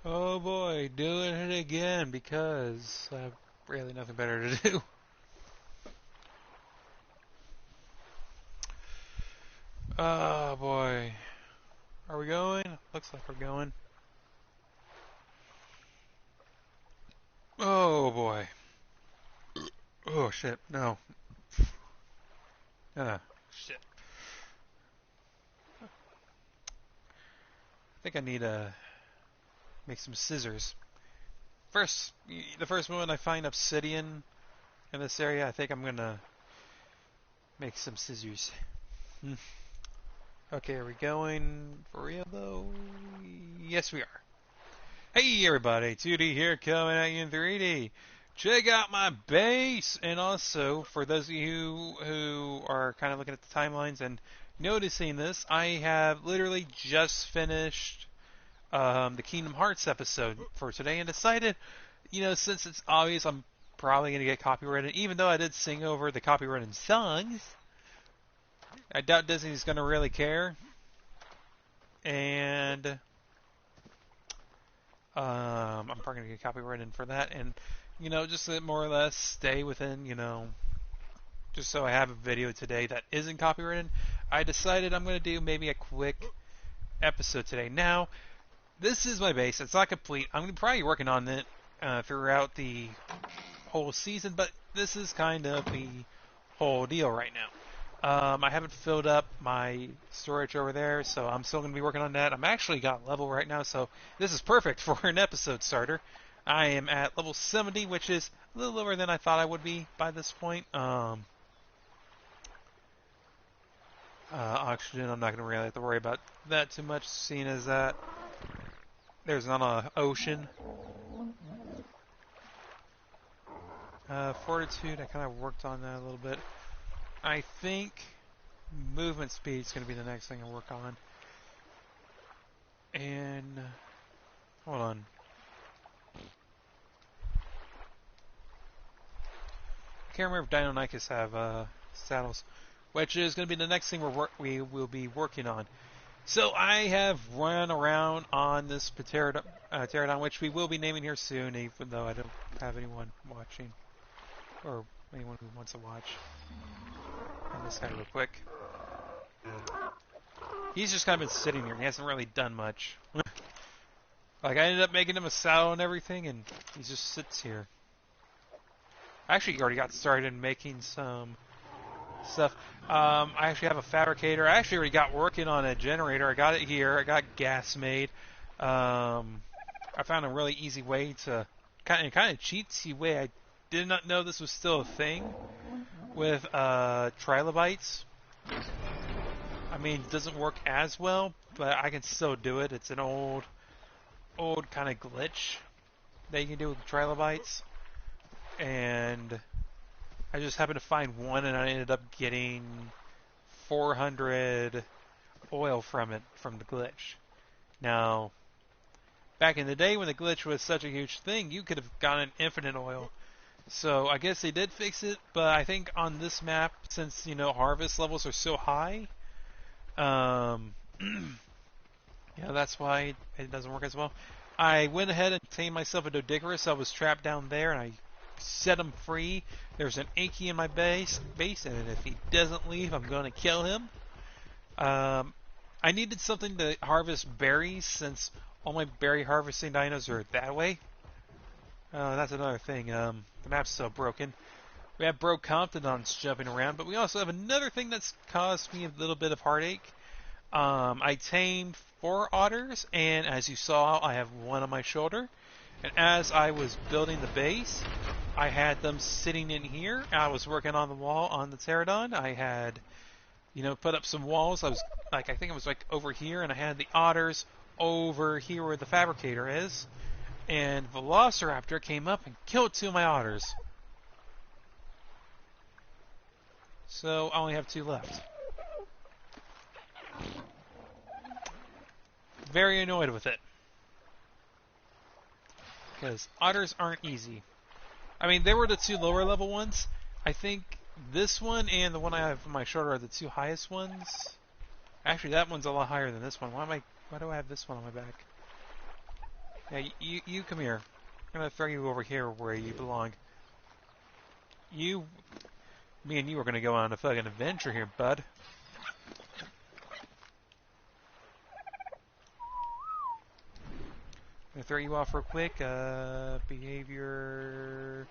Oh boy, doing it again because I have really nothing better to do. Oh boy. Are we going? Looks like we're going. Oh boy. Oh shit, no. Shit. I think I need to make some scissors. The first moment I find obsidian in this area, I think I'm gonna make some scissors. Okay, are we going for real though? Yes, we are. Hey everybody, 2D here coming at you in 3D. Check out my base! And also, for those of you who are kind of looking at the timelines and noticing this, I have literally just finished the Kingdom Hearts episode for today and decided, since it's obvious I'm probably going to get copyrighted, even though I did sing over the copyrighted songs, I doubt Disney's going to really care. And I'm probably going to get copyrighted for that. And, just to more or less stay within, just so I have a video today that isn't copyrighted, I decided I'm going to do maybe a quick episode today. Now, this is my base. It's not complete. I'm probably working on it throughout the whole season, but this is kind of the whole deal right now. I haven't filled up my storage over there, so I'm still going to be working on that. I'm actually got level right now, so this is perfect for an episode starter. I am at level 70, which is a little lower than I thought I would be by this point. Oxygen, I'm not going to really have to worry about that too much, seeing as that there's not an ocean. Fortitude, I kind of worked on that a little bit. I think movement speed is going to be the next thing I work on. And hold on. I can't remember if Dino Nykus have saddles, which is going to be the next thing we will be working on. So I have run around on this pterodon, which we will be naming here soon, even though I don't have anyone watching or anyone who wants to watch. This guy real quick. He's just kind of been sitting here. He hasn't really done much. Like, I ended up making him a saddle and everything, and he just sits here. I actually already got started making some stuff. I actually have a fabricator. I actually already got working on a generator. I got it here. I got gas made. I found a really easy way to, kind of cheatsy way. I did not know this was still a thing with trilobites. I mean, it doesn't work as well, but I can still do it. It's an old kind of glitch that you can do with trilobites. And I just happened to find one, and I ended up getting 400 oil from it, from the glitch. Now, back in the day when the glitch was such a huge thing, you could have gotten infinite oil. So I guess they did fix it, but I think on this map, since, harvest levels are so high, that's why it doesn't work as well. I went ahead and tamed myself a Doedicurus. I was trapped down there, and I set him free. There's an Inky in my base, and if he doesn't leave, I'm going to kill him. I needed something to harvest berries, since all my berry harvesting dinos are that way. That's another thing. The map's so broken. We have Brocomptodons jumping around, but we also have another thing that's caused me a little bit of heartache. I tamed 4 otters, and as you saw, I have one on my shoulder. And as I was building the base, I had them sitting in here. I was working on the wall on the pterodon. I had, put up some walls. I think it was over here, and I had the otters over here where the fabricator is. And Velociraptor came up and killed 2 of my otters. So I only have 2 left. Very annoyed with it. Because otters aren't easy. I mean, they were the 2 lower level ones. I think this one and the one I have on my shoulder are the 2 highest ones. Actually, that one's a lot higher than this one. Why do I have this one on my back? Yeah, you come here. I'm gonna throw you over here where you belong. Me and you are gonna go on a fucking adventure here, bud. I'm gonna throw you off real quick. Behavior,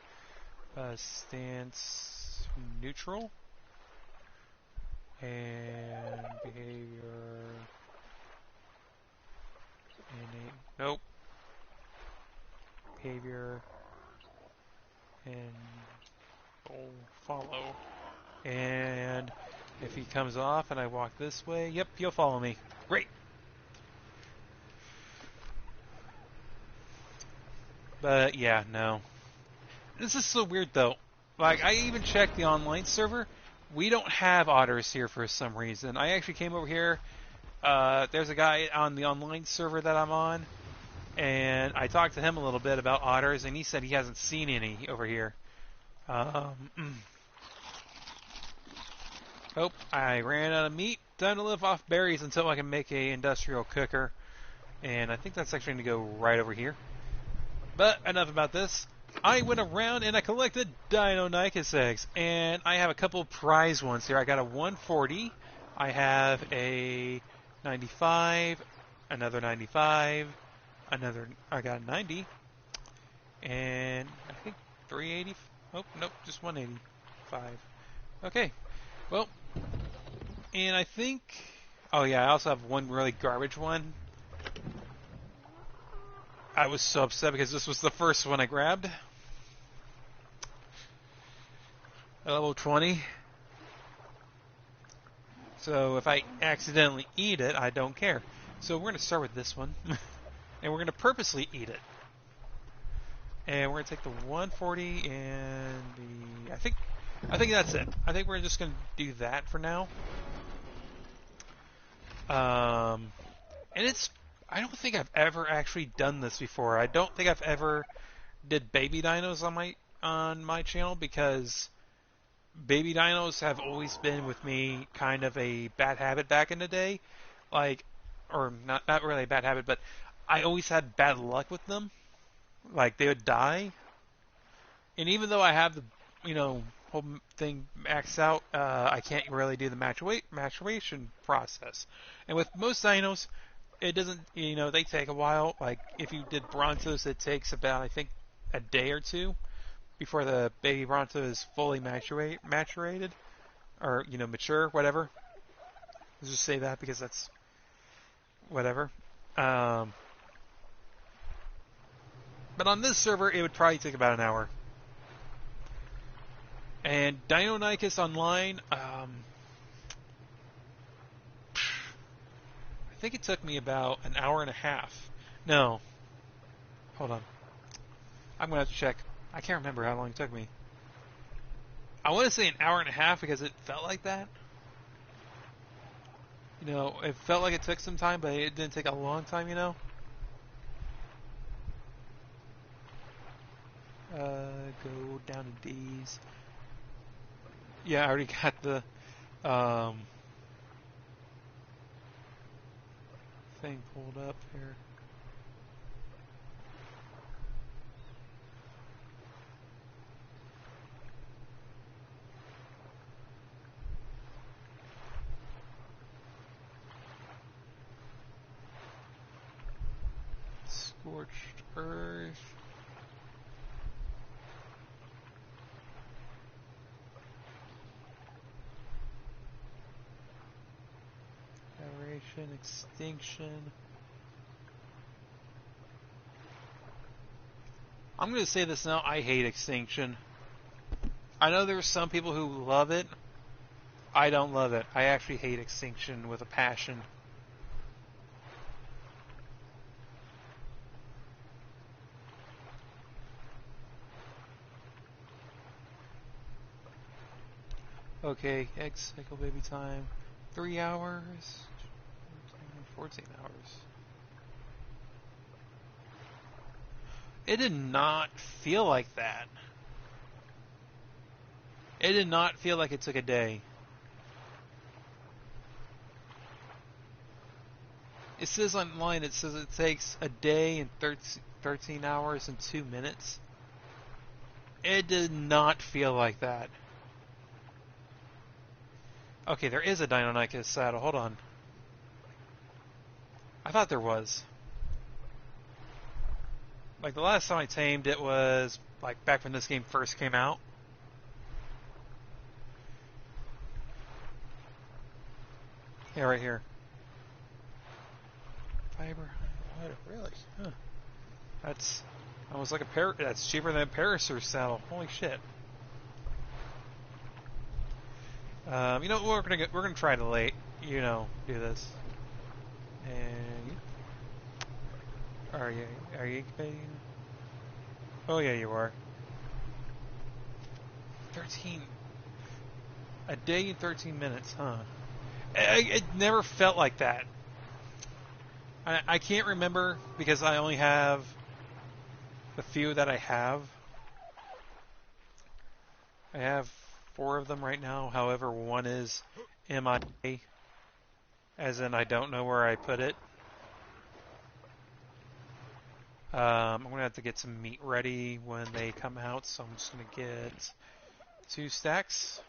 stance, neutral, and behavior. Nope. Behavior and follow. And if he comes off and I walk this way, yep, he'll follow me. Great. But yeah, no. This is so weird though. Like, I even checked the online server. We don't have otters here for some reason. I actually came over here. There's a guy on the online server that I'm on, and I talked to him a little bit about otters, and he said he hasn't seen any over here. Oh, I ran out of meat. Time to live off berries until I can make a industrial cooker. And I think that's actually going to go right over here. But enough about this. I went around and I collected Deinonychus eggs. And I have a couple prize ones here. I got a 140. I have a 95. Another 95. I got a 90. And I think 380. Oh, nope, just 185. Okay. Well, and I think... Oh yeah, I also have one really garbage one. I was so upset because this was the first one I grabbed. At level 20. So if I accidentally eat it, I don't care. So we're going to start with this one. And we're going to purposely eat it. And we're going to take the 140 and the... I think that's it. I think we're just going to do that for now. And it's... I don't think I've ever actually done this before. I don't think I've ever did baby dinos on my channel because baby dinos have always been with me kind of a bad habit back in the day. Like, or not really a bad habit, but I always had bad luck with them. Like, they would die. And even though I have the, whole thing maxed out, I can't really do the maturation process. And with most dinos, it doesn't, they take a while. Like, if you did Brontos, it takes about, I think, a day or two before the baby Bronto is fully maturated. Or, mature, whatever. Let's just say that because that's whatever. But on this server, it would probably take about an hour. And Deinonychus Online, I think it took me about an hour and a half. No. Hold on. I'm going to have to check. I can't remember how long it took me. I want to say an hour and a half because it felt like that. It felt like it took some time, but it didn't take a long time, Go down to D's. Yeah, I already got the thing pulled up here. Scorched Earth. Aberration, extinction. I'm going to say this now, I hate extinction. I know there's some people who love it. I don't love it. I actually hate extinction with a passion. Okay, egg cycle baby time. 3 hours. 14 hours. It did not feel like that. It did not feel like it took a day. It says online, it says it takes a day and 13 hours and 2 minutes. It did not feel like that. Okay, there is a Deinonychus saddle. Hold on. I thought there was. Like the last time I tamed it was like back when this game first came out. Yeah, right here. Fiber. What? Really? Huh. That's almost like a that's cheaper than a Parasaur saddle. Holy shit. You know what, we're gonna try to do this. And are you incubating? Oh yeah, you are. 13 a day and 13 minutes, huh? It never felt like that. I can't remember because I only have the few that I have. I have 4 of them right now. However, one is MIA, as in I don't know where I put it. I'm going to have to get some meat ready when they come out, so I'm just going to get 2 stacks.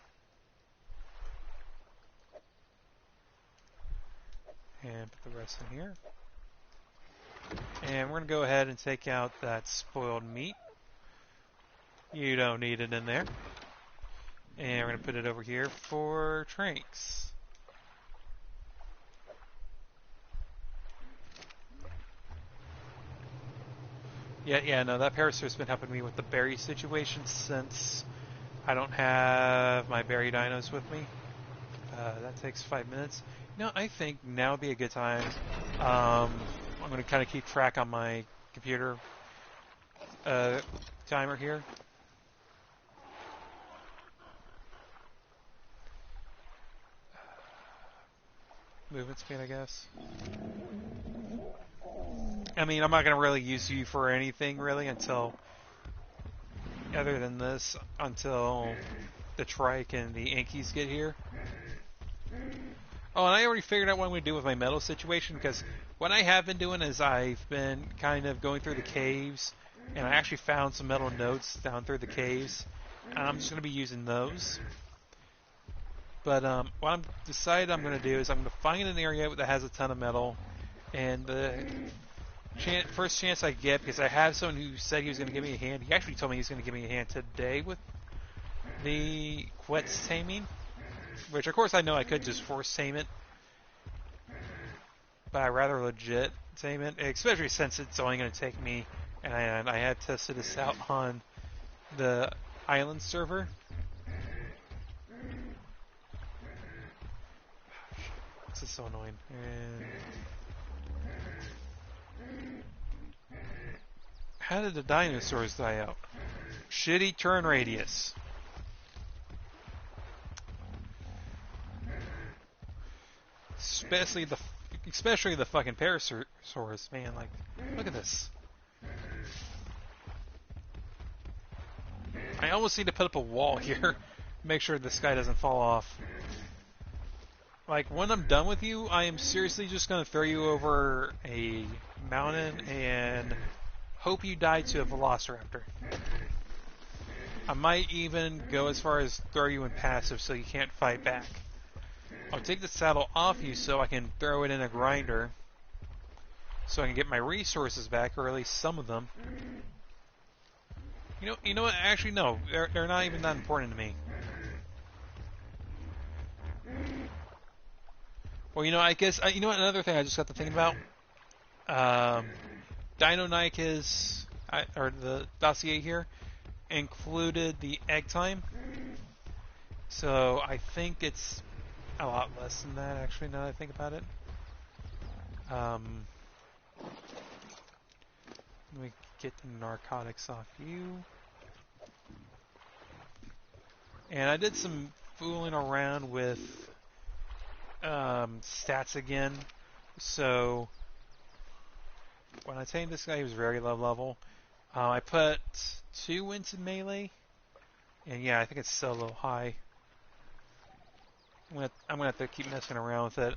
And put the rest in here. And we're going to go ahead and take out that spoiled meat. You don't need it in there. And we're going to put it over here for Tranks. Yeah, no, that Parasaur's been helping me with the berry situation since I don't have my berry dinos with me. That takes 5 minutes. You know, I think now would be a good time. I'm going to kind of keep track on my computer timer here. Movement speed, I guess. I mean, I'm not going to really use you for anything, really, other than this, until the trike and the Yankees get here. Oh, and I already figured out what I'm going to do with my metal situation, because what I have been doing is I've been kind of going through the caves, and I actually found some metal notes down through the caves, and I'm just going to be using those. But what I'm decided I'm going to do is I'm going to find an area that has a ton of metal, and the first chance I get, because I have someone who said he was going to give me a hand. He actually told me he was going to give me a hand today with the Quetz taming, which of course I know I could just force tame it, but I rather legit tame it, especially since it's only going to take me, and I had tested this out on the island server. This is so annoying. And how did the dinosaurs die out? Shitty turn radius. Especially the fucking Parasaurus, man. Like, look at this. I almost need to put up a wall here, make sure this guy doesn't fall off. Like, when I'm done with you, I am seriously just going to throw you over a mountain and hope you die to a Velociraptor. I might even go as far as throw you in passive so you can't fight back. I'll take the saddle off you so I can throw it in a grinder so I can get my resources back, or at least some of them. You know what? Actually, no. They're not even that important to me. Well, I guess, you know what? Another thing I just got to thinking about. Deinonychus, or the dossier here, included the egg time. So I think it's a lot less than that, actually, now that I think about it. Let me get the narcotics off you. And I did some fooling around with stats again. So when I tamed this guy, he was very low level. I put 2 into melee, and yeah, I think it's still a little high. I'm gonna have to keep messing around with it.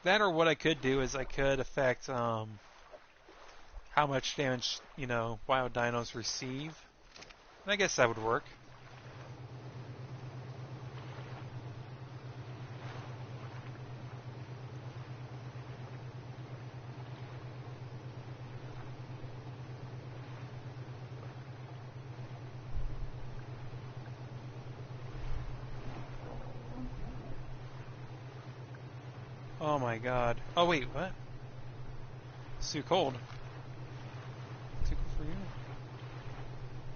That or what I could do is I could affect how much damage, wild dinos receive. And I guess that would work. Oh my god. Oh wait, what? It's too cold. Too cold for you?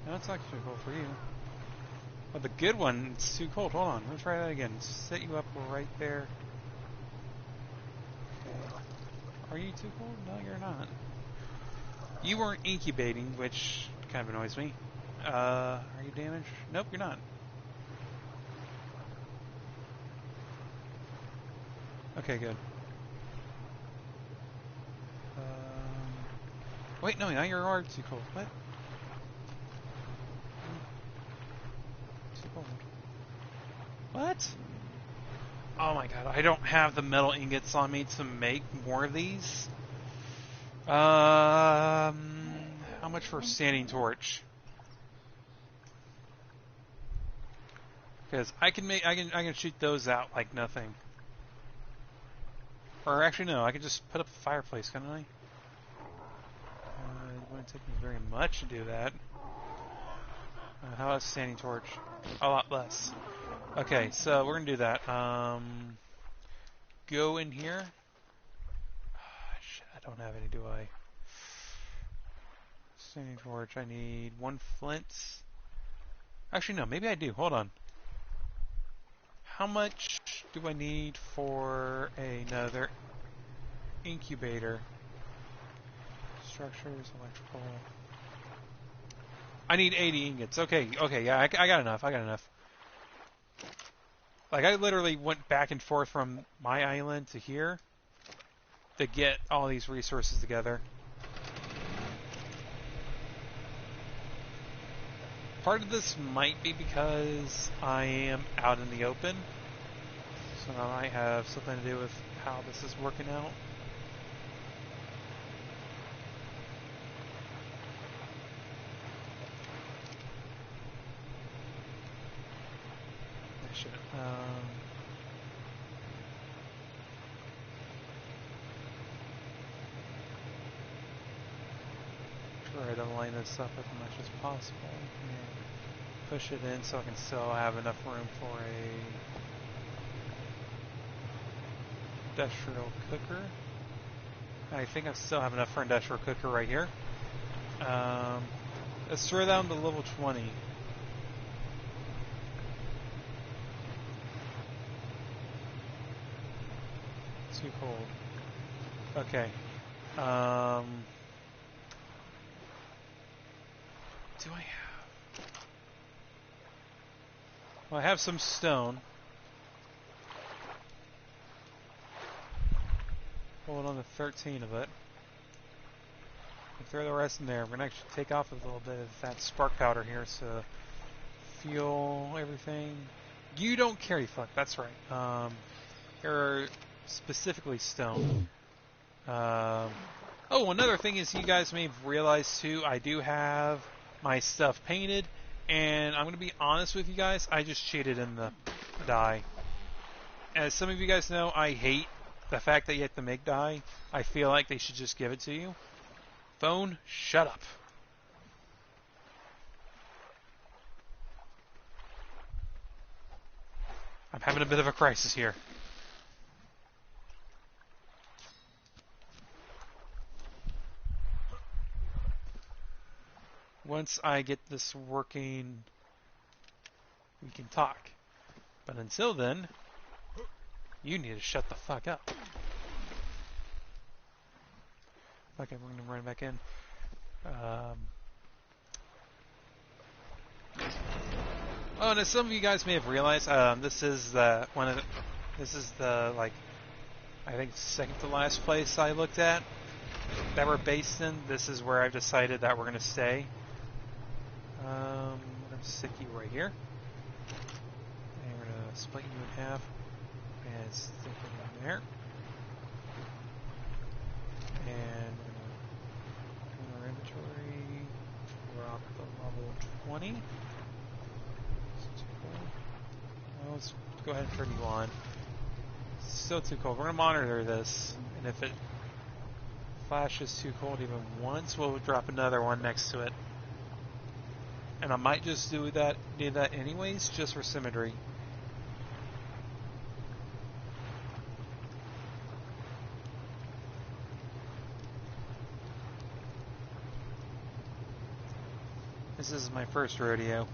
No, it's not too cold for you. Oh, the good one, it's too cold. Hold on, let's try that again. Set you up right there. Okay. Are you too cold? No, you're not. You weren't incubating, which kind of annoys me. Are you damaged? Nope, you're not. Okay, good. Wait, no, now you are too cold. What? Too cold. What? Oh my god, I don't have the metal ingots on me to make more of these. How much for a standing torch? Because I can shoot those out like nothing. Or actually, no, I can just put up a fireplace, can't I? It wouldn't take me very much to do that. How about a standing torch? A lot less. Okay, so we're gonna do that. Go in here. Shit, I don't have any, do I? Standing torch. I need 1 flint. Actually, no. Maybe I do. Hold on. How much do I need for another incubator? Structures, electrical. I need 80 ingots. Okay, yeah, I got enough. Like, I literally went back and forth from my island to here to get all these resources together. Part of this might be because I am out in the open, so that might have something to do with how this is working out. I should. Try to line this up as much as possible and push it in so I can still have enough room for a industrial cooker. I think I still have enough for an industrial cooker right here. Let's throw down to level 20. Too cold. Okay. Do I have... Well, I have some stone. Hold on to 13 of it. Throw the rest in there. We're going to actually take off a little bit of that spark powder here, so fuel everything. You don't carry fuck, that's right. You're specifically stone. Oh, another thing is you guys may have realized too, I do have my stuff painted, and I'm going to be honest with you guys, I just cheated in the dye. As some of you guys know, I hate the fact that you have to make dye. I feel like they should just give it to you. Phone, shut up. I'm having a bit of a crisis here. Once I get this working, we can talk. But until then, you need to shut the fuck up. Okay, we're gonna run back in. Oh, and as some of you guys may have realized, this is the like, I think second to last place I looked at that we're based in. This is where I've decided that we're gonna stay. I'm gonna stick you right here, and we're gonna split you in half and stick it in there. 20? Well, let's go ahead and turn you on. It's still too cold. We're going to monitor this, and if it flashes too cold even once, we'll drop another one next to it. And I might just do that anyways, just for symmetry. This is my first rodeo.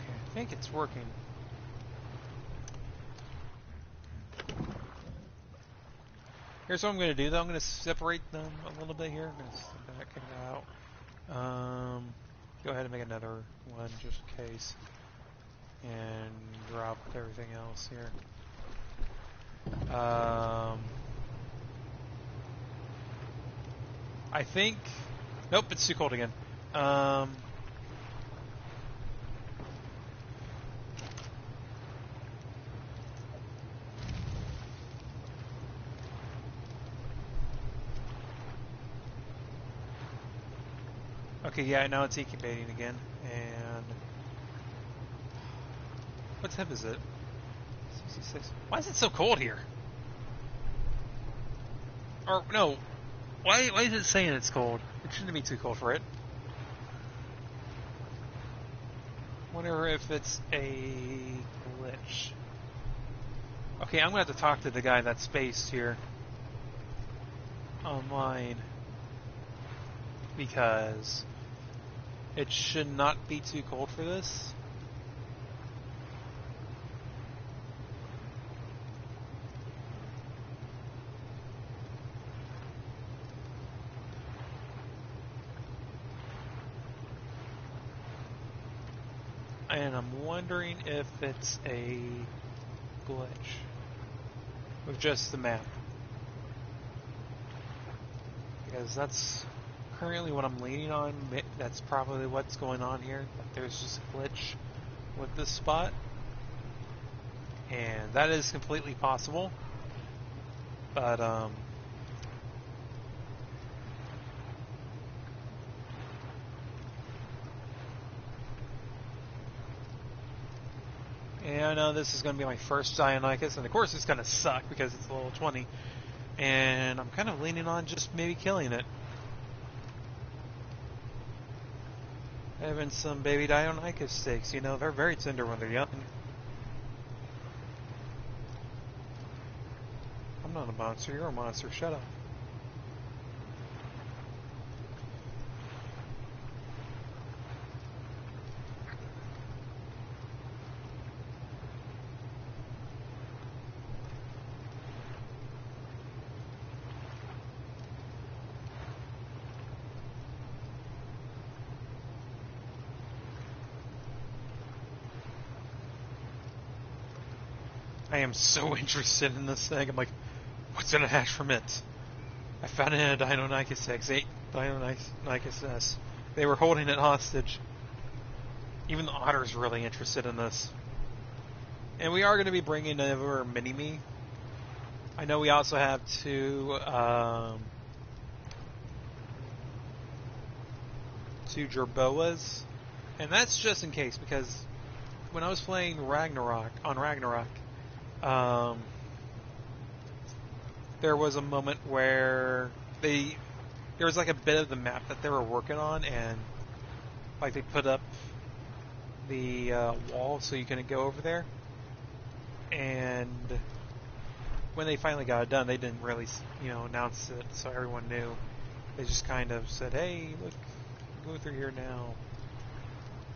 I think it's working. Here's what I'm going to do, though. I'm going to separate them a little bit here. I'm going to step back it out. Go ahead and make another one just in case. And drop everything else here. I think... Nope, it's too cold again. Okay, yeah, now it's incubating again, and what temp is it? 66. Why is it so cold here? Or no, why is it saying it's cold? It shouldn't be too cold for it. Wonder if it's a glitch. Okay, I'm gonna have to talk to the guy that's spaced here online because it should not be too cold for this. And I'm wondering if it's a glitch with just the map. Because that's currently what I'm leaning on. That's probably what's going on here. That there's just a glitch with this spot. And that is completely possible. But, yeah, I know this is going to be my first Deinonychus, and of course it's going to suck because it's level 20. And I'm kind of leaning on just maybe killing it. Having some baby Deinonychus steaks, you know, they're very tender when they're young. I'm not a monster, you're a monster, shut up. I am so interested in this thing. I'm like, what's gonna hatch from it? I found it in a Deinonychus eggs, 8 Deinonychus nests. They were holding it hostage. Even the otter's really interested in this. And we are going to be bringing over Mini-Me. I know we also have two Jerboas. And that's just in case, because when I was playing Ragnarok, there was a moment where there was like a bit of the map that they were working on, and like they put up the wall so you couldn't go over there. And when they finally got it done, they didn't really, announce it so everyone knew. They just kind of said, "Hey, look, go through here now."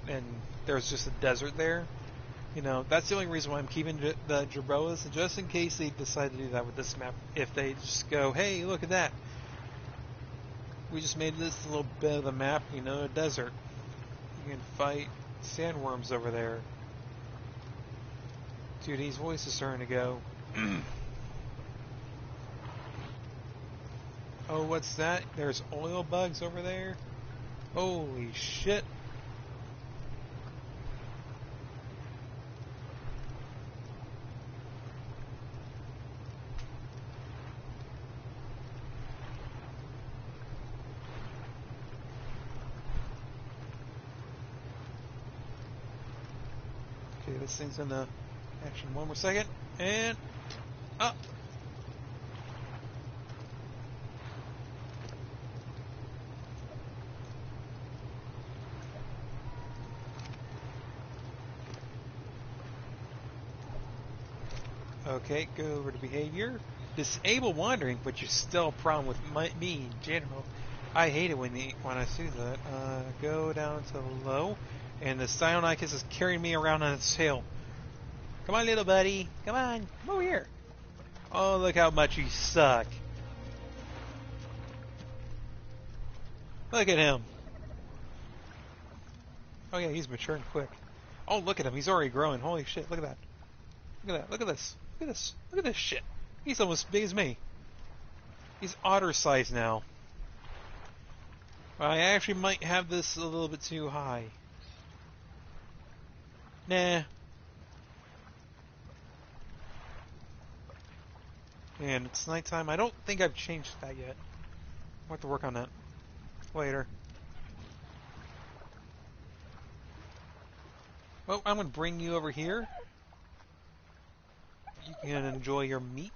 And there was just a desert there. That's the only reason why I'm keeping the Jerboas, just in case they decide to do that with this map. If they just go, "Hey, look at that. We just made this little bit of the map, a desert. You can fight sandworms over there." Dude, his voice is starting to go. Oh, what's that? There's oil bugs over there. Holy shit. Okay, this thing's in action. One more second. And up. Okay, go over to behavior. Disable wandering, which is still a problem with me in general. I hate it when I see that. Go down to low, and the Stylonicus is carrying me around on its tail. Come on, little buddy. Come on. Come over here. Oh, look how much you suck. Look at him. Oh yeah, he's maturing quick. Oh, look at him. He's already growing. Holy shit, look at that. Look at that. Look at this. Look at this. Look at this shit. He's almost as big as me. He's otter size now. I actually might have this a little bit too high. Nah. And it's nighttime. I don't think I've changed that yet. I'll have to work on that later. Well, I'm going to bring you over here. You can enjoy your meats.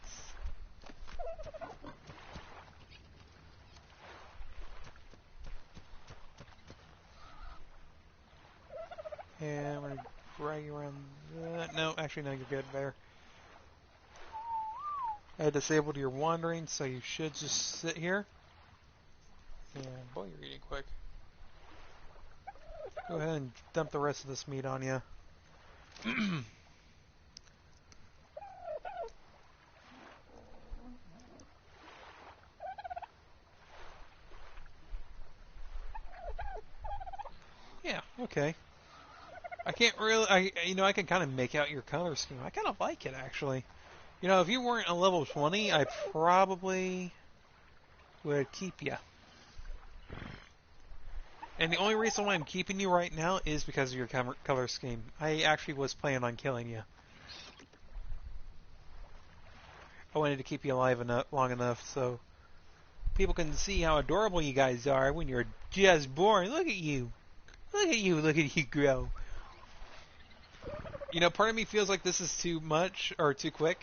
And I'm going to drag you around that. No, actually, no, you're good there. I disabled your wandering, so you should just sit here. And boy, you're eating quick. Go ahead and dump the rest of this meat on you. Yeah, okay. I can't really, I can kind of make out your color scheme. I kind of like it, actually. You know, if you weren't a level 20, I probably would keep you. And the only reason why I'm keeping you right now is because of your color scheme. I actually was planning on killing you. I wanted to keep you alive long enough so people can see how adorable you guys are when you're just born. Look at you. Look at you. Look at you grow. You know, part of me feels like this is too much or too quick.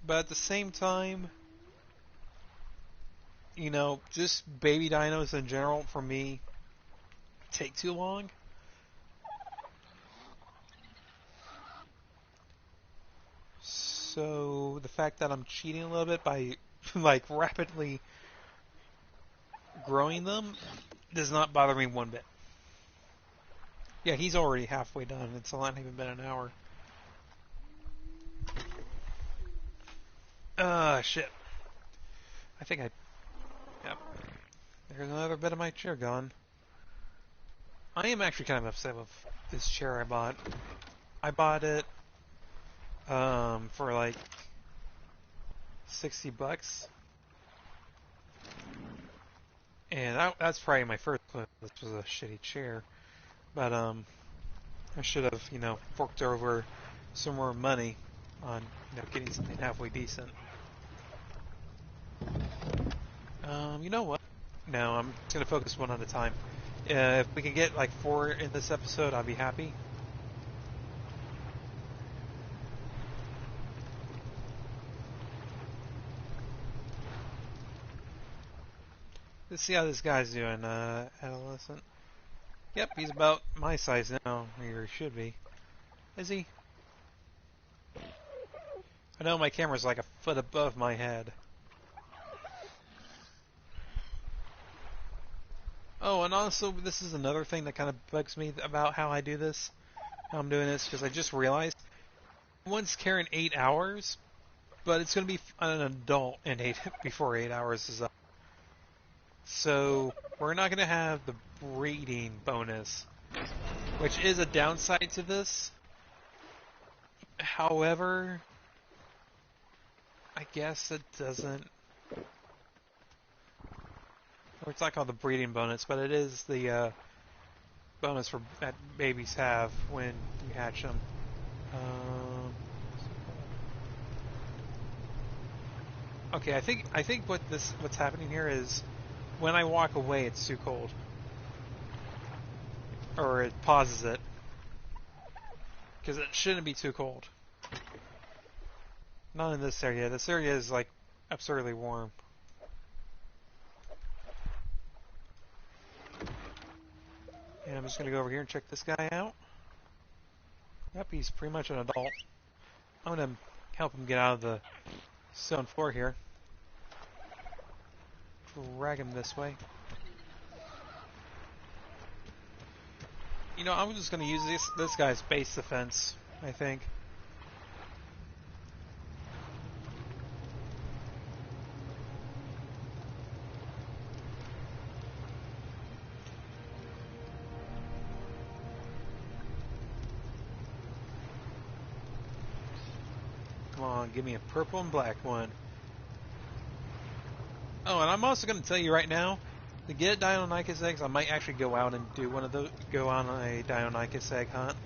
But at the same time, you know, just baby dinos in general, for me, take too long. So the fact that I'm cheating a little bit by like rapidly growing them does not bother me one bit. Yeah, he's already halfway done. It's not even been an hour. Shit. I think I... Yep. There's another bit of my chair gone. I am actually kind of upset with this chair I bought. I bought it for like $60. And that's probably my first clue. This was a shitty chair. But I should have, you know, forked over some more money on, you know, getting something halfway decent. You know what? No, I'm just gonna focus one at a time. If we can get like 4 in this episode, I'll be happy. Let's see how this guy's doing, adolescent. Yep, he's about my size now, or he should be. Is he? I know my camera's like a foot above my head. Oh, and also, this is another thing that kind of bugs me about how I do this. How I'm doing this, because I just realized one's carrying 8 hours, but it's going to be an adult in before 8 hours is up. So we're not going to have the breeding bonus, which is a downside to this. However, I guess it doesn't Or it's not called the breeding bonus, but it is the bonus for that babies have when you hatch them. Okay, I think what's happening here is when I walk away, it's too cold, or it pauses it because it shouldn't be too cold. Not in this area. This area is like absurdly warm. And I'm just gonna go over here and check this guy out. Yep, he's pretty much an adult. I'm gonna help him get out of the stone floor here. Drag him this way. You know, I'm just gonna use this guy's base defense, I think. Come on, give me a purple and black one. Oh, and I'm also going to tell you right now, to get Deinonychus eggs, I might actually go out and do one of those, go on a Deinonychus egg hunt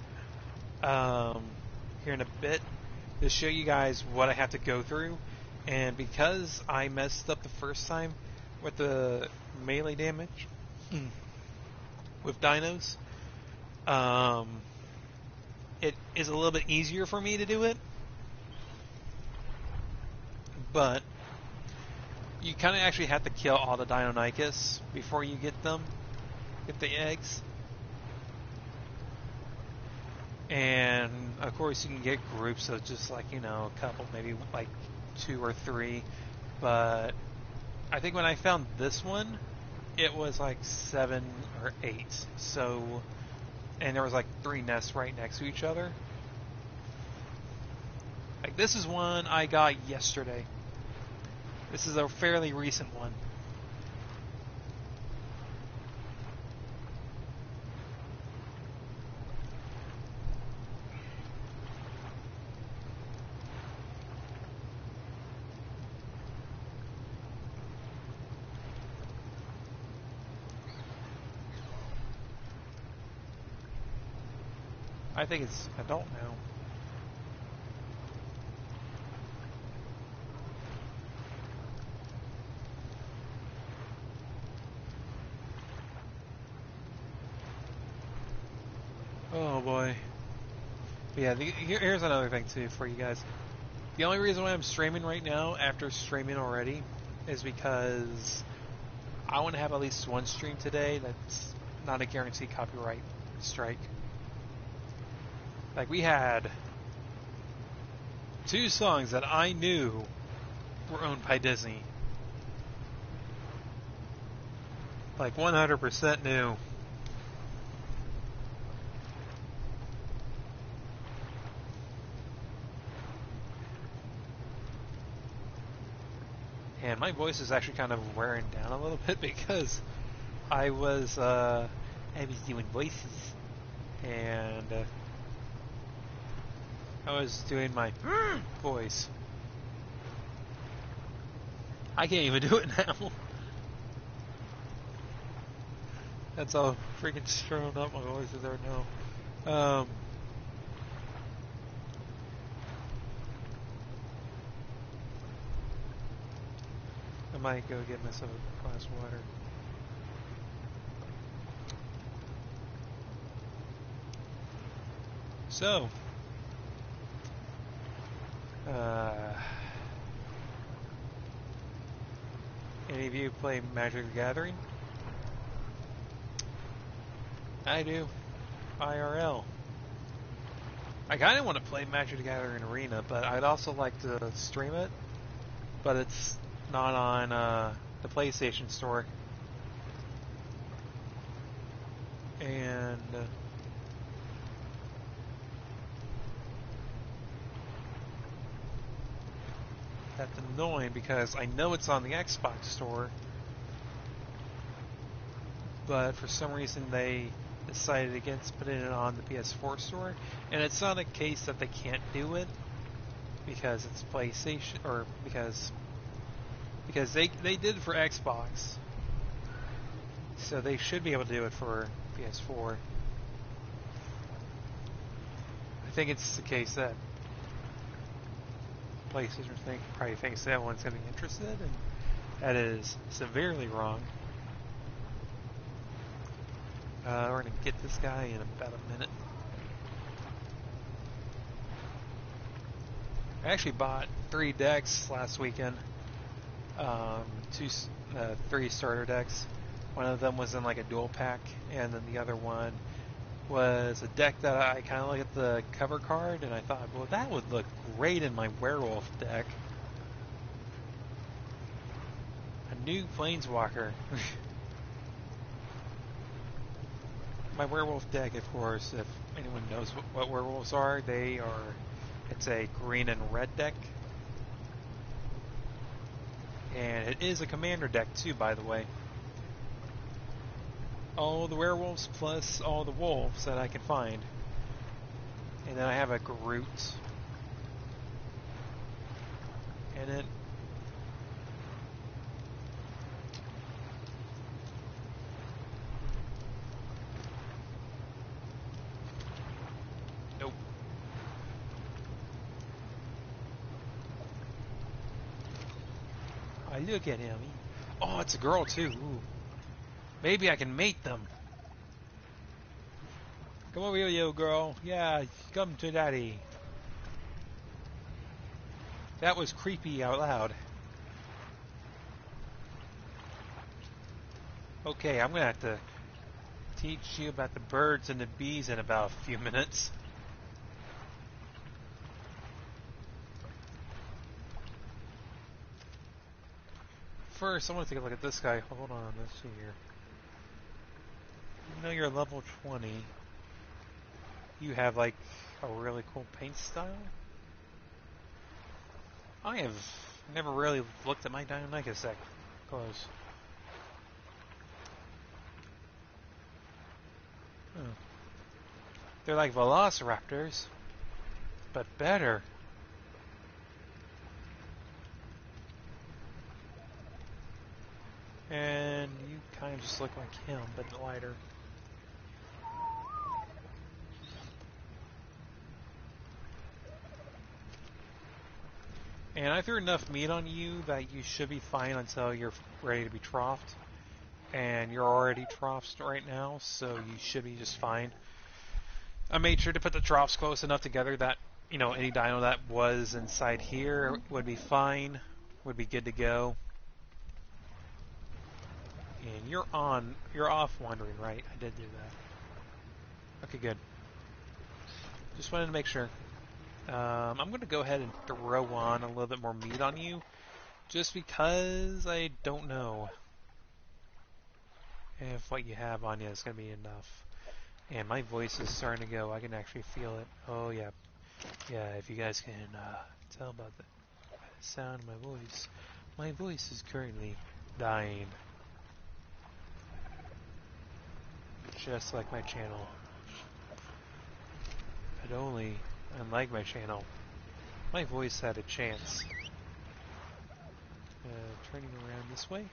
here in a bit to show you guys what I have to go through. And because I messed up the first time with the melee damage with dinos, it is a little bit easier for me to do it. But you kind of actually have to kill all the Deinonychus before you get the eggs. And of course you can get groups of just like, you know, a couple, maybe like 2 or 3. But I think when I found this one, it was like 7 or 8. So, and there was like 3 nests right next to each other. Like this is one I got yesterday. This is a fairly recent one. I think it's adult now. Oh boy. But yeah, here's another thing too for you guys. The only reason why I'm streaming right now, after streaming already, is because I want to have at least one stream today that's not a guaranteed copyright strike. Like we had 2 songs that I knew were owned by Disney. Like 100% knew. And my voice is actually kind of wearing down a little bit because I was doing voices, and I was doing my voice. I can't even do it now. That's how freaking strung up my voices are now. I might go get myself a glass of water. So, any of you play Magic the Gathering? I do. IRL. I kind of want to play Magic the Gathering Arena, but I'd also like to stream it. But it's not on the PlayStation Store. And that's annoying because I know it's on the Xbox Store, but for some reason they decided against putting it on the PS4 Store. And it's not a case that they can't do it because it's PlayStation, or because they did it for Xbox, So they should be able to do it for PS4. I think it's the case that PlayStation probably thinks that one's going to be interested, and that is severely wrong. We're going to get this guy in about a minute. I actually bought 3 decks last weekend. 3 starter decks. One of them was in like a dual pack, and then the other one was a deck that I kind of looked at the cover card, and I thought, well, that would look great in my werewolf deck. A new planeswalker. My werewolf deck, of course, if anyone knows what werewolves are, it's a green and red deck. And it is a commander deck too, by the way. All the werewolves plus all the wolves that I can find. And then I have a Groot in it. Nope. I look at him. Oh, it's a girl too. Ooh. Maybe I can mate them. Come over here, you girl. Yeah, come to daddy. That was creepy out loud. Okay, I'm gonna have to teach you about the birds and the bees in about a few minutes. First, I want to take a look at this guy. Hold on, let's see here. You know you're level 20. You have like a really cool paint style. I have never really looked at my Deinonychus that close. Hmm. They're like Velociraptors, but better. And you kind of just look like him, but lighter. And I threw enough meat on you that you should be fine until you're ready to be troughed. And you're already troughed right now, so you should be just fine. I made sure to put the troughs close enough together that, you know, any dino that was inside here would be fine, would be good to go. And you're off wandering, right? I did do that. Okay, good. Just wanted to make sure. I'm going to go ahead and throw on a little bit more meat on you, just because I don't know if what you have on you is going to be enough. And my voice is starting to go. I can actually feel it. Oh, yeah. Yeah, if you guys can tell about the sound of my voice is currently dying. Just like my channel. But only, unlike my channel, my voice had a chance. Turning around this way.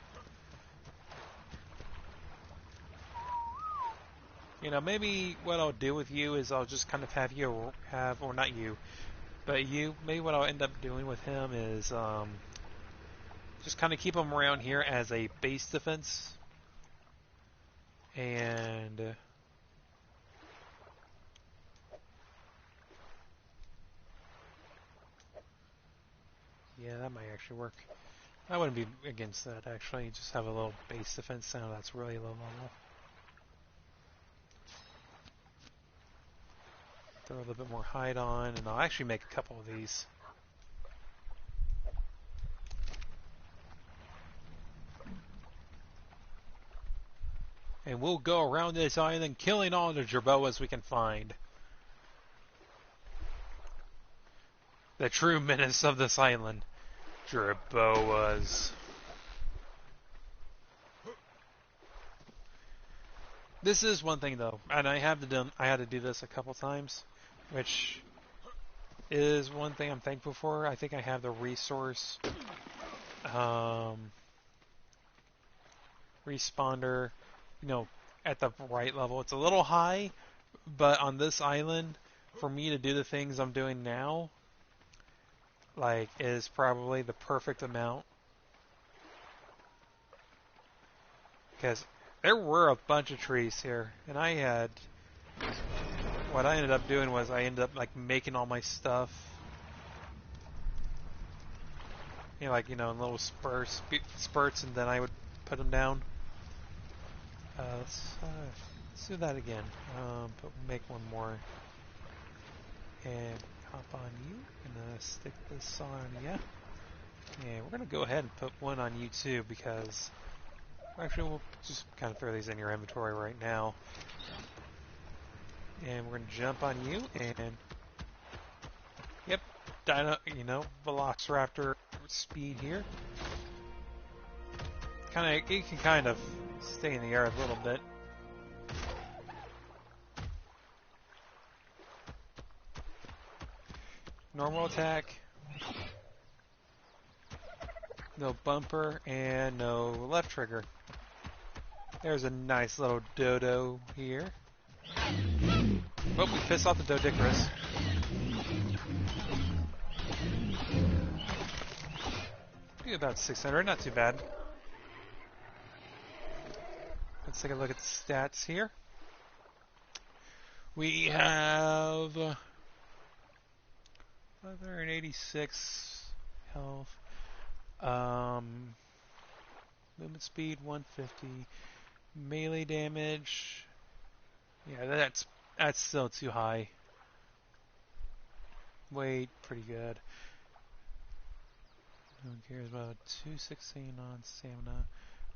You know, maybe what I'll do with you is I'll just kind of have you or not you, but you, maybe what I'll end up doing with him is just kind of keep him around here as a base defense. And yeah, that might actually work. I wouldn't be against that, actually. Just have a little base defense sound that's really low level. Throw a little bit more hide on, and I'll actually make a couple of these. And we'll go around this island killing all the jerboas we can find. The true menace of this island. Jerboas. This is one thing though, and I had to do this a couple times, which is one thing I'm thankful for. I think I have the resource responder you know, at the right level. It's a little high, but on this island, for me to do the things I'm doing now, like, is probably the perfect amount. Because there were a bunch of trees here, and what I ended up doing was I ended up, like, making all my stuff, you know, like, you know, in little spurts, and then I would put them down. Let's do that again. But we'll make one more. And hop on you. And stick this on ya. And we're going to go ahead and put one on you too, because actually we'll just kind of throw these in your inventory right now. And we're going to jump on you and yep, Velociraptor speed here. It can kind of stay in the air a little bit. Normal attack. No bumper and no left trigger. There's a nice little dodo here. Oh, we pissed off the Dodicarus. About 600, not too bad. Let's take a look at the stats here. We have 586 health. Movement speed 150. Melee damage. Yeah, that's still too high. Weight, pretty good. No one cares about 216 on stamina.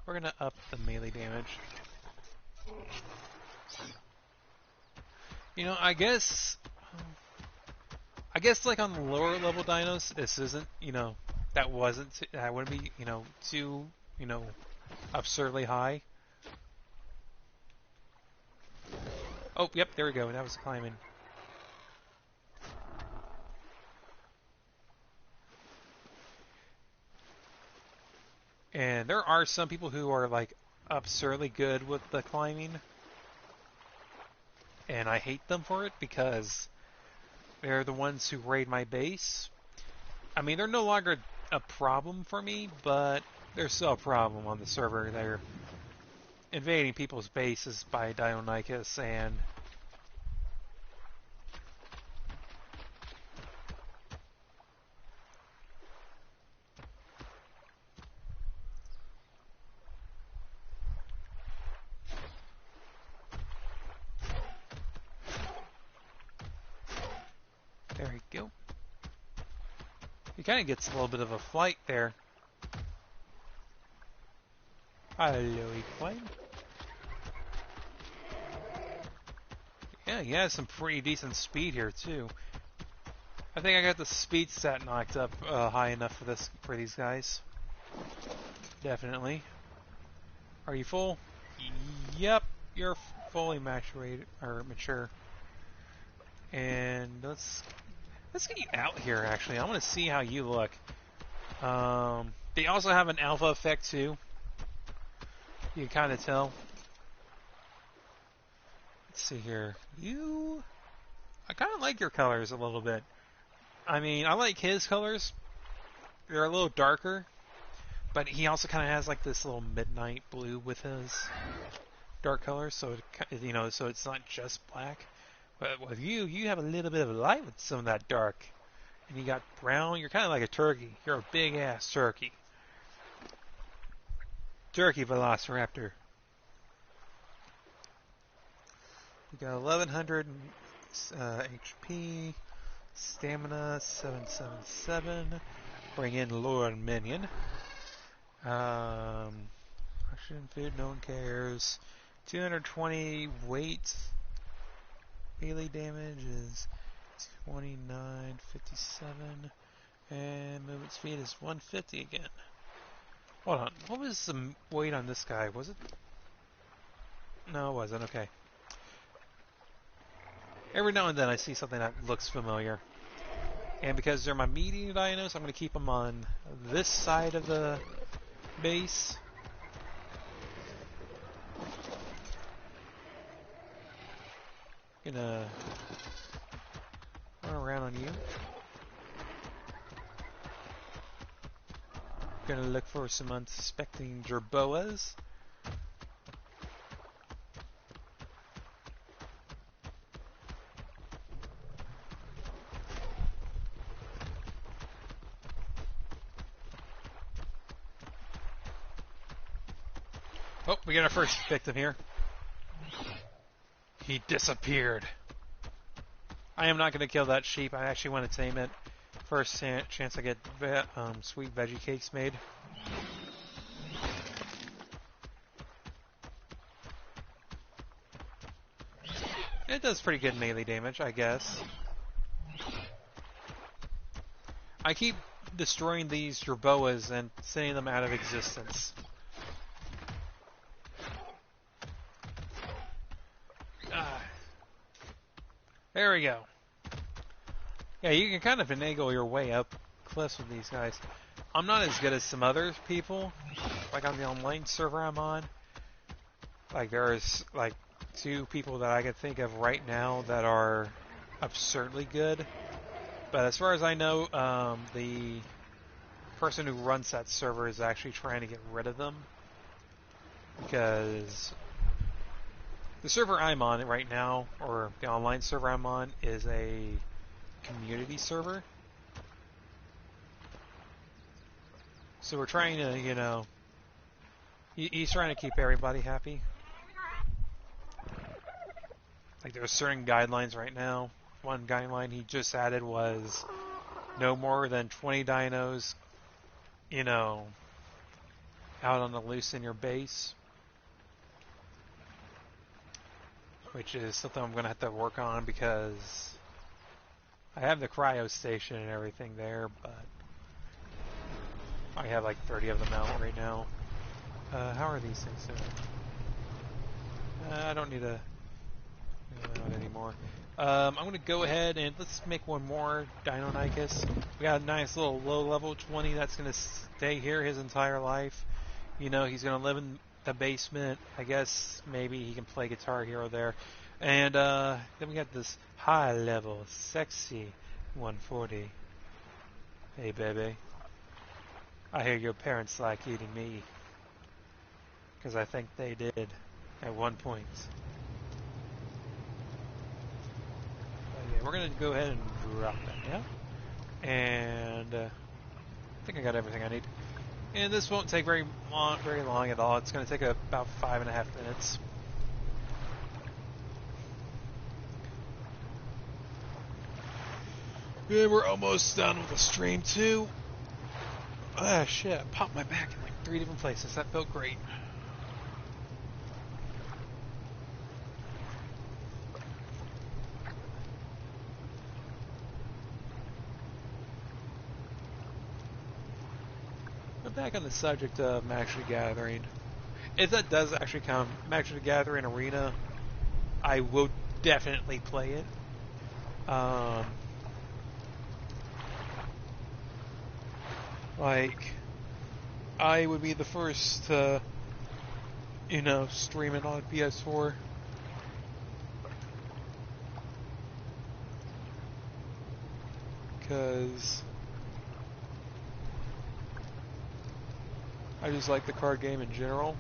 We're gonna up the melee damage. You know, I guess like on the lower level dinos, this isn't, you know, that wouldn't be, you know, too, you know, absurdly high. Oh, yep, there we go. That was climbing. And there are some people who are like absurdly good with the climbing. And I hate them for it because they're the ones who raid my base. I mean, they're no longer a problem for me, but they're still a problem on the server. They're invading people's bases by Deinonychus and there we go. He kind of gets a little bit of a flight there. Hello, Equine. Yeah, he has some pretty decent speed here too. I think I got the speed stat knocked up high enough for these guys. Definitely. Are you full? Yep, you're fully mature. And let's get you out here. Actually, I want to see how you look. They also have an alpha effect too. You can kind of tell. Let's see here. I kind of like your colors a little bit. I mean, I like his colors. They're a little darker, but he also kind of has like this little midnight blue with his dark colors, so you know, so it's not just black. But with you have a little bit of light with some of that dark, and you got brown. You're kind of like a turkey. You're a big ass turkey. Turkey Velociraptor. We got 1100 HP, stamina 777. Bring in Lord Minion. Oxygen food, no one cares. 220 weight. Melee damage is 2957. And movement speed is 150 again. Hold on. What was the weight on this guy? Was it? No, it wasn't. Okay. Every now and then I see something that looks familiar. And because they're my medium dinos, I'm going to keep them on this side of the base. Gonna run around on you. Gonna look for some unsuspecting jerboas. Oh, we got our first victim here. He disappeared. I am not going to kill that sheep. I actually want to tame it. First chance I get sweet veggie cakes made. It does pretty good melee damage, I guess. I keep destroying these jerboas and sending them out of existence. There we go. Yeah, you can kind of finagle your way up cliffs with these guys. I'm not as good as some other people. Like on the online server I'm on. Like there's like 2 people that I can think of right now that are absurdly good. But as far as I know, the person who runs that server is actually trying to get rid of them. Because the server I'm on right now, or the online server I'm on, is a community server. So we're trying to, you know, he's trying to keep everybody happy. Like there's certain guidelines right now. One guideline he just added was no more than 20 dinos, you know, out on the loose in your base. Which is something I'm going to have to work on because I have the cryo station and everything there, but I have like 30 of them out right now. How are these things doing? I don't need to out anymore. I'm going to go ahead and let's make one more Deinonychus. We got a nice little low level 20 that's going to stay here his entire life. You know, he's going to live in the basement. I guess maybe he can play guitar here or there. And then we got this high level, sexy 140. Hey baby, I hear your parents like eating me. Because I think they did at one point. But yeah, we're going to go ahead and drop that down. And I think I got everything I need. And this won't take very long at all. It's going to take about 5.5 minutes. Yeah, we're almost done with the stream too. Ah, shit! I popped my back in like 3 different places. That felt great. But back on the subject of Magic the Gathering, if that does actually come, Magic the Gathering Arena, I will definitely play it. Like, I would be the first to, you know, stream it on PS4. Because I just like the card game in general.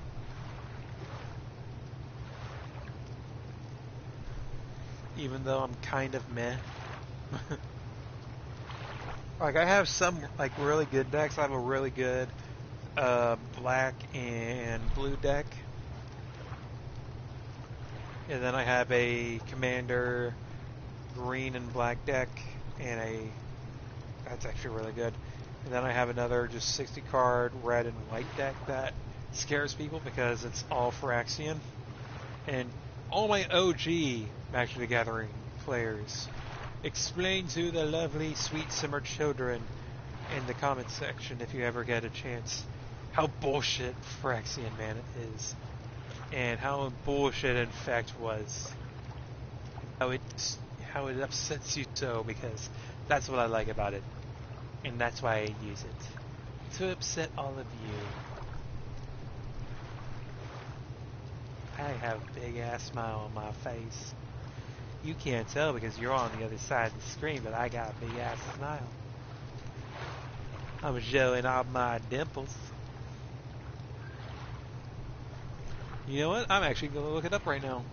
Even though I'm kind of meh. Like, I have some, like, really good decks. I have a really good black and blue deck. And then I have a commander green and black deck and that's actually really good. And then I have another just 60 card red and white deck that scares people because it's all Phyrexian. And all my OG Magic the Gathering players, explain to the lovely, sweet simmer children in the comment section if you ever get a chance how bullshit Phyrexian Mana is. And how bullshit Infect was. How it upsets you so, because that's what I like about it. And that's why I use it. To upset all of you. I have a big ass smile on my face. You can't tell because you're on the other side of the screen, but I got a big ass smile. I'm showing off my dimples. You know what? I'm actually going to look it up right now.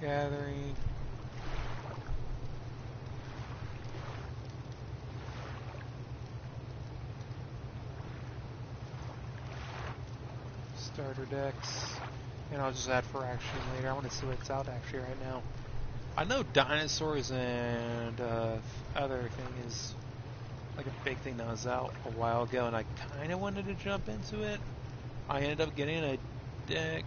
Gathering. Starter decks. And I'll just add for action later. I want to see what's out actually right now. I know dinosaurs and other thing is like a big thing that was out a while ago, and I kind of wanted to jump into it. I ended up getting a deck.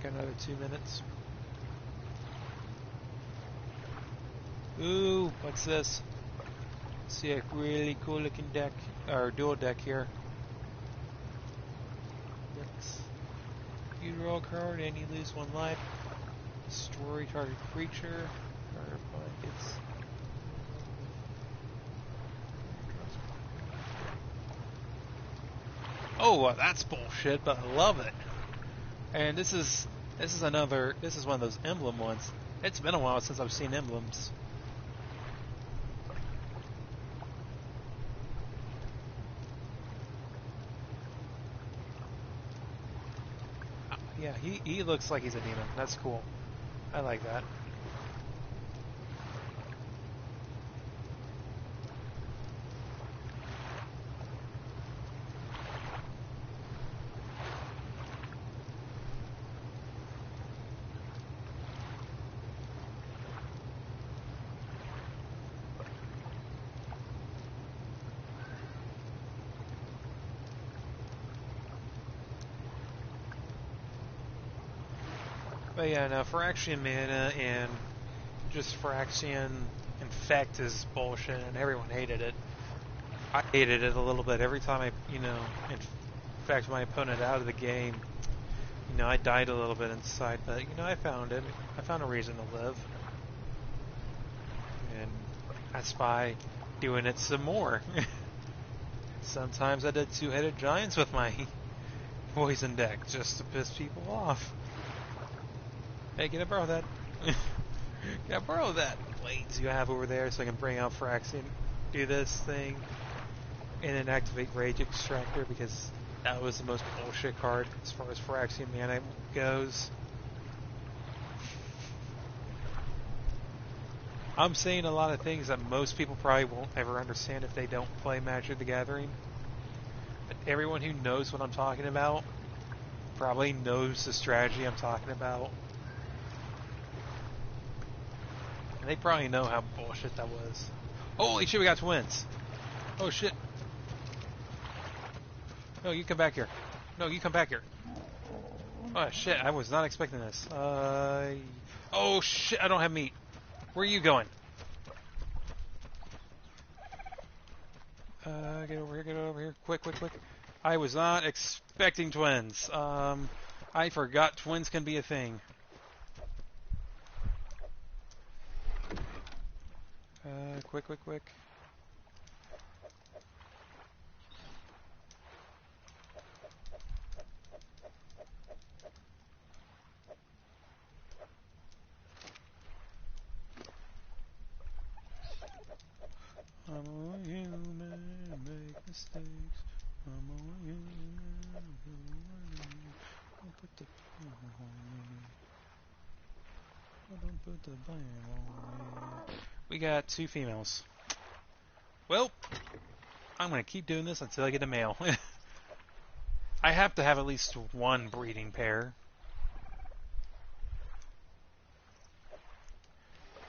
Got another 2 minutes. Ooh, what's this? See a really cool looking deck, or dual deck here. Looks. You draw a card and you lose 1 life. Destroy target creature. Or blankets. Oh, well, that's bullshit, but I love it. And this is one of those emblem ones. It's been a while since I've seen emblems. Yeah, he looks like he's a demon. That's cool. I like that. But yeah, no, Phyrexian mana and just Phyrexian Infect is bullshit, and everyone hated it. I hated it a little bit every time I, infect my opponent out of the game. I died a little bit inside, but I found it. I found a reason to live, and that's by doing it some more. Sometimes I did 2-headed giants with my poison deck just to piss people off. Hey, can I borrow that? Can I borrow that blades you have over there so I can bring out Phyrexian, do this thing, and then activate Rage Extractor, because that was the most bullshit card as far as Phyrexian mana goes. I'm saying a lot of things that most people probably won't ever understand if they don't play Magic the Gathering. But everyone who knows what I'm talking about probably knows the strategy I'm talking about. And they probably know how bullshit that was. Holy shit, we got twins! Oh shit. No, you come back here. No, you come back here. Oh shit, I was not expecting this. Oh shit, I don't have meat. Where are you going? Get over here. Quick. I was not expecting twins. I forgot twins can be a thing. Quick. I'm a human, make mistakes. I'm a human, don't put the blame on me. Don't put the blame on me. We got 2 females. Well, I'm gonna keep doing this until I get a male. I have to have at least 1 breeding pair.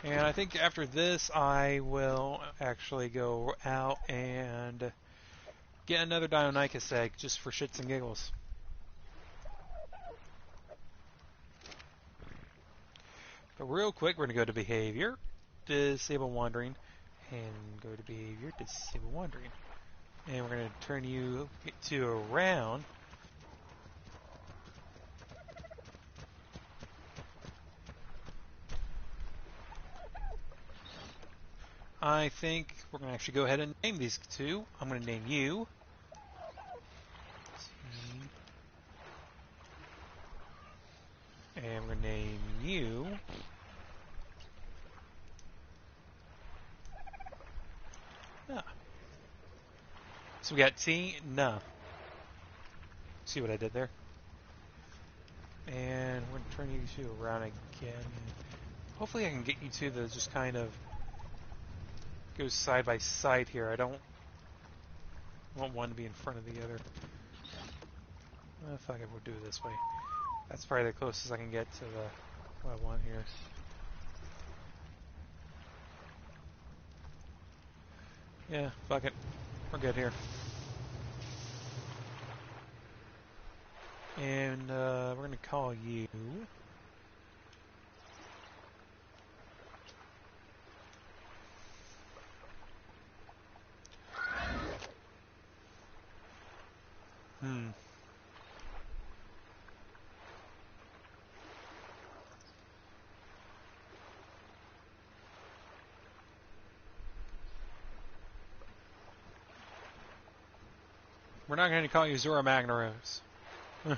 And I think after this, I will actually go out and get another Deinonychus egg just for shits and giggles. But real quick, we're going to go to Behavior, Disable Wandering, and go to Behavior, Disable Wandering. And we're going to turn you to around. I think we're going to actually go ahead and name these two. I'm going to name you. And we're going to name you. Ah. So we got T, nah. See what I did there? And we're going to turn you two around again. Hopefully I can get you two to just kind of go side by side here. I don't want one to be in front of the other. Fuck it, we'll do it this way. That's probably the closest I can get to what I want here. Yeah, fuck it. We're good here. And we're going to call you... We're not going to call you Zora Magnaros. We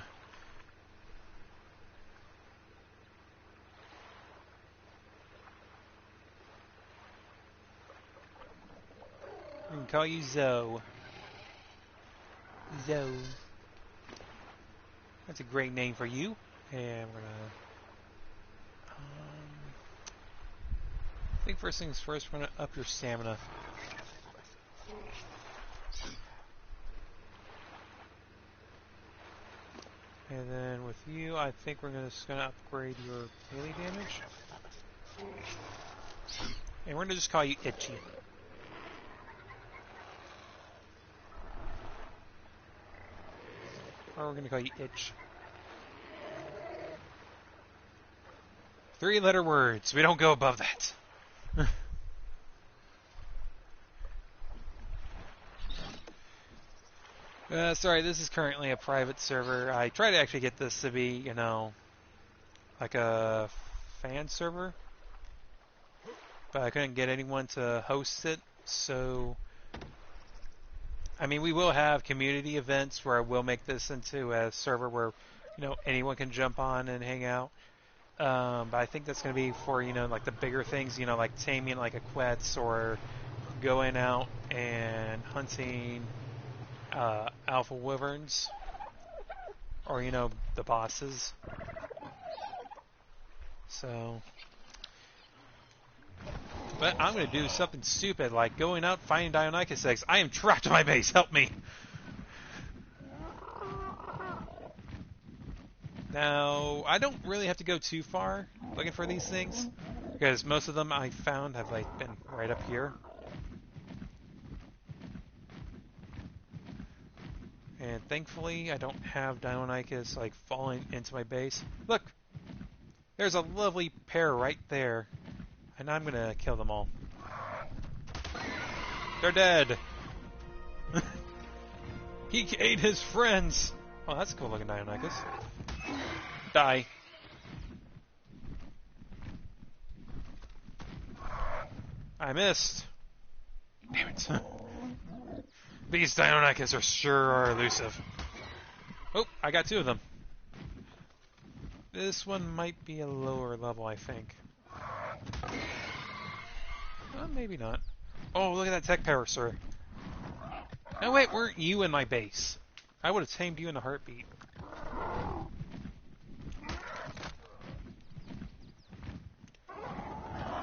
can call you Zoe. Zoe. That's a great name for you. And we're going to... I think first things first, we're going to up your stamina. And then with you, I think we're just going to upgrade your melee damage. And we're going to just call you Itchy. Or we're going to call you Itch. 3-letter words. We don't go above that. Sorry, this is currently a private server. I tried to actually get this to be, you know, like a fan server, but I couldn't get anyone to host it. So, I mean, we will have community events where I will make this into a server where, you know, anyone can jump on and hang out. But I think that's going to be for, you know, like the bigger things, you know, like taming like a Quetz or going out and hunting alpha wyverns, or, you know, the bosses. So, but I'm going to do something stupid like going out finding Deinonychus eggs. I am trapped in my base. Help me. Now, I don't really have to go too far looking for these things, because most of them I found have like been right up here. And thankfully, I don't have Deinonychus like falling into my base. Look! There's a lovely pair right there. And I'm gonna kill them all. They're dead! He ate his friends! Oh, that's a cool looking Deinonychus. Die. I missed. Damn it. These Deinonychus are elusive. Oh, I got 2 of them. This one might be a lower level, I think. Maybe not. Oh, look at that tech power, sir. No, wait, weren't you in my base? I would have tamed you in a heartbeat.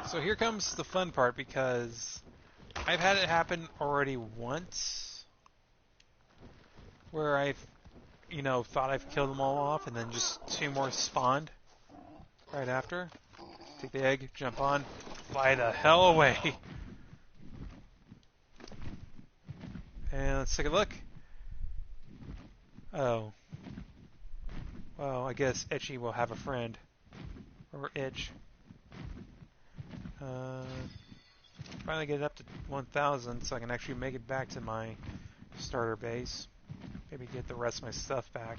So here comes the fun part, because I've had it happen already once, where I've, you know, thought I've killed them all off, and then just 2 more spawned right after. Take the egg, jump on, fly the hell away. And let's take a look. Oh. Well, I guess Itchy will have a friend. Or Itch. Finally get it up to 1,000 so I can actually make it back to my starter base. Maybe get the rest of my stuff back.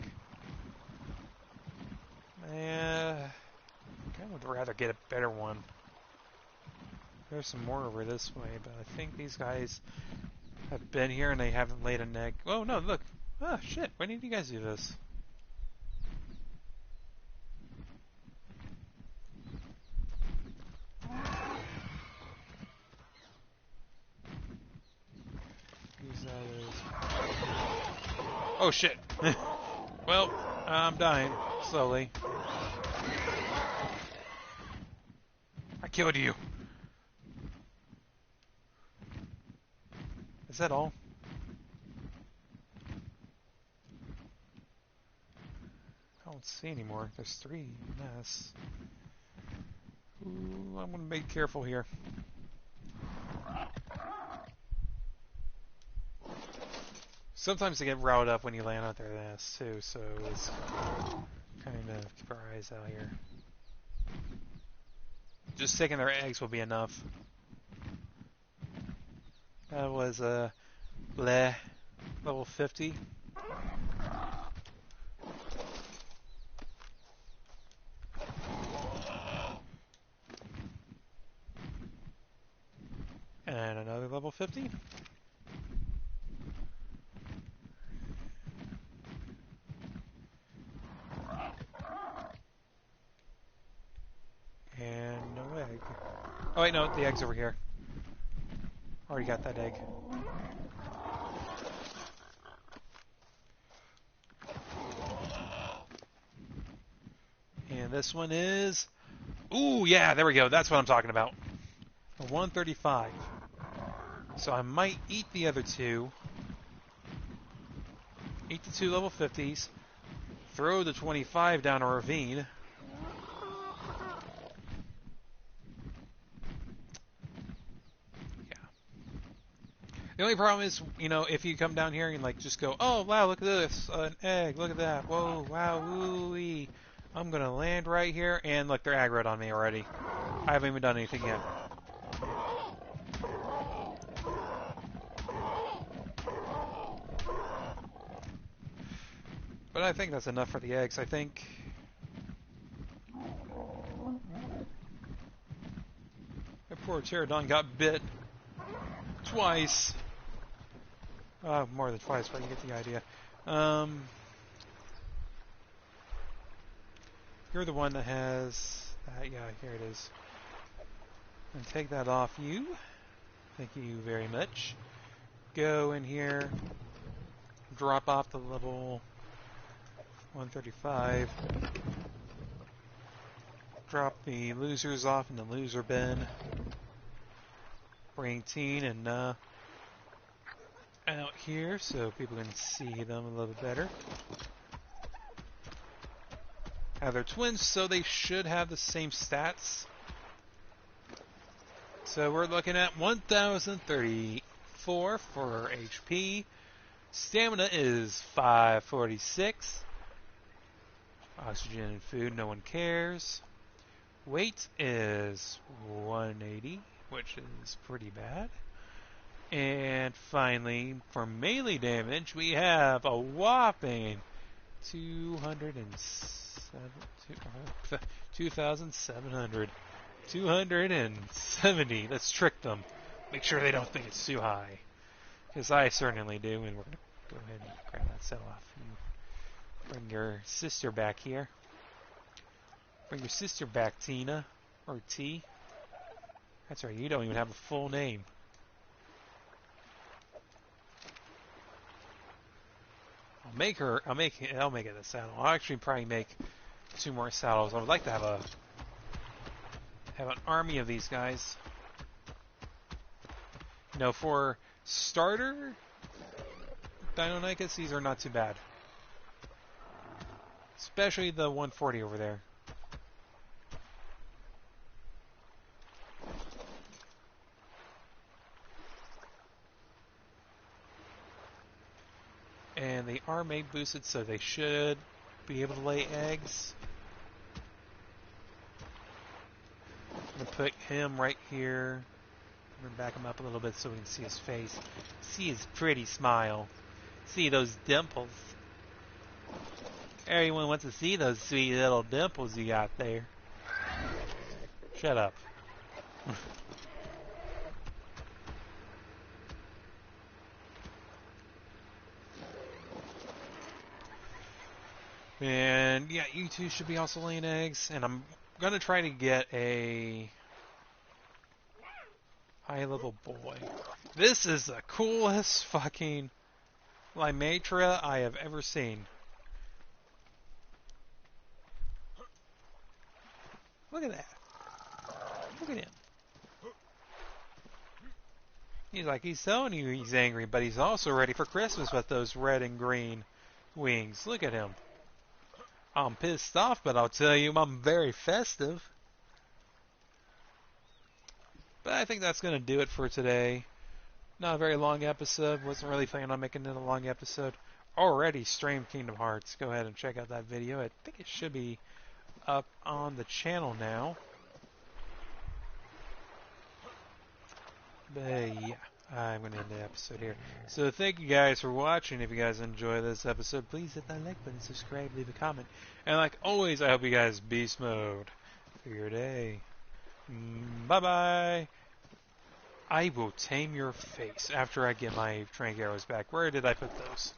I would rather get a better one. There's some more over this way, but I think these guys have been here and they haven't laid an egg. Oh no, look. Ah, shit. Why didn't you guys do this? Use that as... Oh shit. Well, I'm dying slowly. I killed you. Is that all? I don't see anymore. There's 3 nests. Ooh, I'm gonna be careful here. Sometimes they get riled up when you land out their nests too, so it's kind of keep our eyes out here. Just taking their eggs will be enough. That was a bleh, level 50. And another level 50. And no egg. Oh wait, no, the egg's over here. Already got that egg. And this one is... Ooh, yeah, there we go. That's what I'm talking about. A 135. So I might eat the other 2. Eat the 2 level 50s. Throw the 25 down a ravine. The only problem is, you know, if you come down here and like just go, oh wow, look at this, an egg, look at that, whoa, wow, woo-wee. I'm gonna land right here, and look, they're aggroed on me already. I haven't even done anything yet. But I think that's enough for the eggs. I think that poor pterodon got bit twice. More than twice, but you get the idea. You're the one that has that. Yeah, here it is. And take that off you. Thank you very much. Go in here. Drop off the level 135. Drop the losers off in the loser bin. Bring Teen and out here so people can see them a little bit better. They're twins, so they should have the same stats. So we're looking at 1,034 for HP. Stamina is 546. Oxygen and food, no one cares. Weight is 180, which is pretty bad. And finally, for melee damage, we have a whopping 2,700. 270. Let's trick them. Make sure they don't think it's too high. Because I certainly do, and we're going to go ahead and grab that cell off. And bring your sister back here. Bring your sister back, Tina. Or T. That's right, you don't even have a full name. I'll make it a saddle. I'll actually probably make 2 more saddles. I would like to have an army of these guys. You know, for starter Deinonychus, these are not too bad. Especially the 140 over there. And they are made boosted, so they should be able to lay eggs. I'm going to put him right here. I'm going to back him up a little bit so we can see his face. See his pretty smile. See those dimples. Everyone wants to see those sweet little dimples you got there. Shut up. And yeah, you two should be also laying eggs. And I'm gonna try to get a high-level boy. This is the coolest fucking Limatra I have ever seen. Look at that. Look at him. He's like, he's telling you he's angry, but he's also ready for Christmas with those red and green wings. Look at him. I'm pissed off, but I'll tell you, I'm very festive. But I think that's going to do it for today. Not a very long episode. Wasn't really planning on making it a long episode. Already streamed Kingdom Hearts. Go ahead and check out that video. I think it should be up on the channel now. But yeah, I'm going to end the episode here. So thank you guys for watching. If you guys enjoy this episode, please hit that like button, subscribe, leave a comment. And like always, I hope you guys beast mode for your day. Bye-bye. I will tame your face after I get my trank arrows back. Where did I put those?